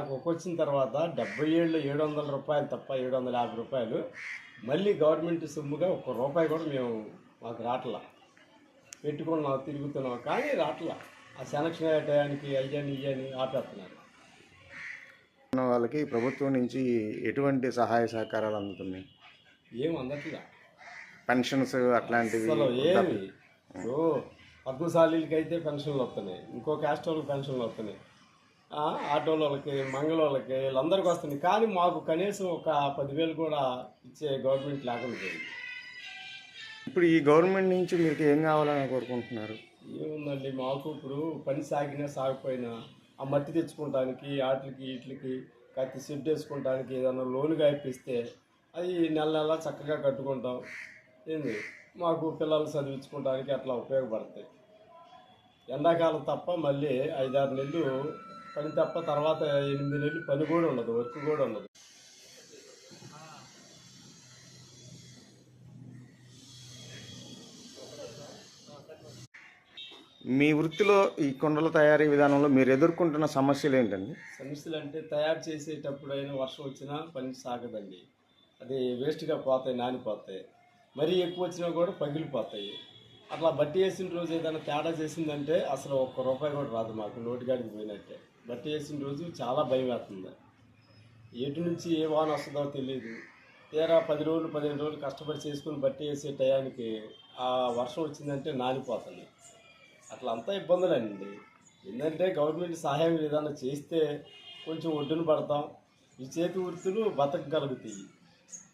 నాకు వచ్చిన తర్వాత 70 ఏళ్ళు రూ. 700 తప్ప రూ. 750 మళ్ళీ గవర్నమెంట్ సొమ్ముగా ఒక్క రూపాయి కూడా మాకు రావట్లా. పెట్టుకున్నాం, తిరుగుతున్నాం, కానీ రావట్లా. ఆ సెలక్షన్ అయ్యే టయానికి అయ్యని ఇయ్యని ఆపేస్తున్నారు. వాళ్ళకి ప్రభుత్వం నుంచి ఎటువంటి సహాయ సహకారాలు అందుతున్నాయి? ఏం అందట్లా. పెన్షన్స్ అట్లాంటివి అసలు ఏమి ఇప్పుడు పద్మశాలీలకి అయితే పెన్షన్లు వస్తున్నాయి, ఇంకో క్యాస్ట్ వాళ్ళకి పెన్షన్లు వస్తున్నాయి, ఆటోల వాళ్ళకి, మంగళ వాళ్ళకి, వీళ్ళందరికీ వస్తున్నాయి. కానీ మాకు కనీసం ఒక 10,000 కూడా ఇచ్చే గవర్నమెంట్ లేకుండా పోయింది. ఇప్పుడు ఈ గవర్నమెంట్ నుంచి మీకు ఏం కావాలని కోరుకుంటున్నారు? ఏముందండి, మాకు ఇప్పుడు పని సాగినా సాగిపోయినా ఆ మట్టి తెచ్చుకోవడానికి వాటికి వీటికి కత్తి షెడ్ వేసుకోవడానికి ఏదైనా లోనుగా ఇప్పిస్తే అది నెల నెల చక్కగా కట్టుకుంటాం. ఏంది మాకు పిల్లలు చదివించుకోవడానికి అట్లా ఉపయోగపడతాయి. ఎండాకాలం తప్ప మళ్ళీ 5-6 నెలలు పని తప్ప తర్వాత 8 నెలలు పని కూడా ఉండదు, వర్క్ కూడా ఉండదు. మీ వృత్తిలో ఈ కుండల తయారీ విధానంలో మీరు ఎదుర్కొంటున్న సమస్యలు ఏంటండి? సమస్యలు అంటే తయారు చేసేటప్పుడైనా వర్షం వచ్చినా పని సాగదండి. అది వేస్ట్గా పోతాయి, నానిపోతాయి. మరీ ఎక్కువ వచ్చినా కూడా పగిలిపోతాయి. అట్లా బట్టి వేసిన రోజు ఏదైనా తేడా చేసిందంటే అసలు ఒక్క రూపాయి కూడా రాదు మాకు, నోటిగాడికి పోయినట్టే. బట్టి వేసిన రోజు చాలా భయం వేస్తుంది. ఎటు నుంచి ఏ వాన వస్తుందో తెలియదు. తీరా 10 రోజులు 15 రోజులు కష్టపడి చేసుకుని బట్టి వేసే టయానికి ఆ వర్షం వచ్చిందంటే నానిపోతుంది. అట్లా అంతా ఇబ్బందులండి. ఏంటంటే గవర్నమెంట్ సహాయం ఏదైనా చేస్తే కొంచెం ఒడ్డున పడతాం, ఈ చేతి వృత్తులు బతకగలుగుతాయి.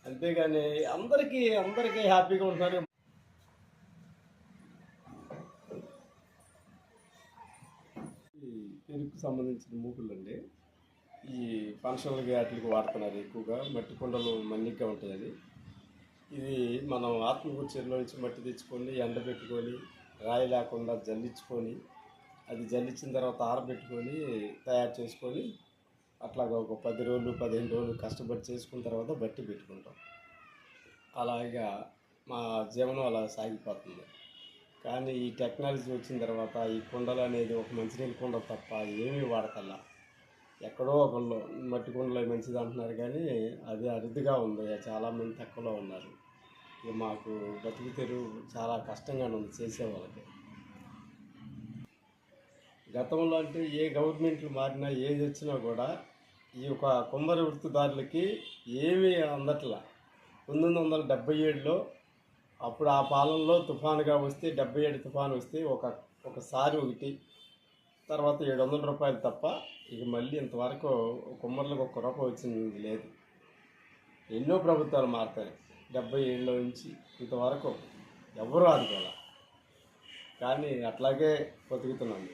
అంతేగాని అందరికీ హ్యాపీగా ఉంటున్నారు. ఈ పెరుగుకు సంబంధించిన మూకులండి, ఈ ఫంక్షన్లకి వాటికి వాడుతున్నారు ఎక్కువగా. మట్టి కుండలు మన్నిగ్గా ఉంటుంది. ఇది మనం ఆత్మకూరు చెరువులో నుంచి మట్టి తెచ్చుకొని ఎండబెట్టుకొని రాయి లేకుండా జల్లించుకొని, అది జల్లించిన తర్వాత ఆరబెట్టుకొని తయారు చేసుకొని అట్లాగా ఒక 10 రోజులు 15 రోజులు కష్టపడి చేసుకున్న తర్వాత బట్టి పెట్టుకుంటాం. అలాగా మా జీవనం అలా సాగిపోతుంది. కానీ ఈ టెక్నాలజీ వచ్చిన తర్వాత ఈ కుండలు అనేది ఒక మంచినీళ్ళ కుండ తప్ప ఏమీ వాడకల్లా. ఎక్కడో ఒకళ్ళు మట్టి కుండలు మంచిది అంటున్నారు, కానీ అది అరుదుగా ఉంది. చాలామంది తక్కువలో ఉన్నారు. ఇక మాకు బతుకు తెరువు చాలా కష్టంగానే ఉంది చేసేవాళ్ళకి. గతంలో అంటే ఏ గవర్నమెంట్లు మారినా ఏది వచ్చినా కూడా ఈ యొక్క కుమ్మరి వృత్తిదారులకి ఏమీ అందట్లా. 1977లో అప్పుడు ఆ పాలనలో తుఫానుగా వస్తే, 77 తుఫాను వస్తే ఒకసారి ఒకటి, తర్వాత రూ. 700 తప్ప ఇక మళ్ళీ ఇంతవరకు కుమ్మరులకు ఒక్క రూపాయి వచ్చింది లేదు. ఎన్నో ప్రభుత్వాలు మారుతాయి. 77లో నుంచి ఇంతవరకు ఎవరూ ఆదుకోవాలి, కానీ అట్లాగే బతుకుతున్నాము.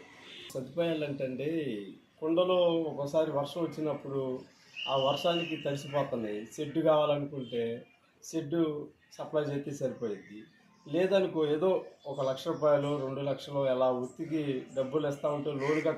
సదుపాయాలు అంటే కుండలో ఒక్కోసారి వర్షం వచ్చినప్పుడు ఆ వర్షానికి తడిసిపోతున్నాయి. షెడ్ కావాలనుకుంటే షెడ్డు సప్లై చేస్తే సరిపోయిద్ది. లేదనుకో ఏదో 1,00,000 రూపాయలు 2 లక్షలు ఎలా ఉత్తికి డబ్బులు ఇస్తూ ఉంటే లోనుగా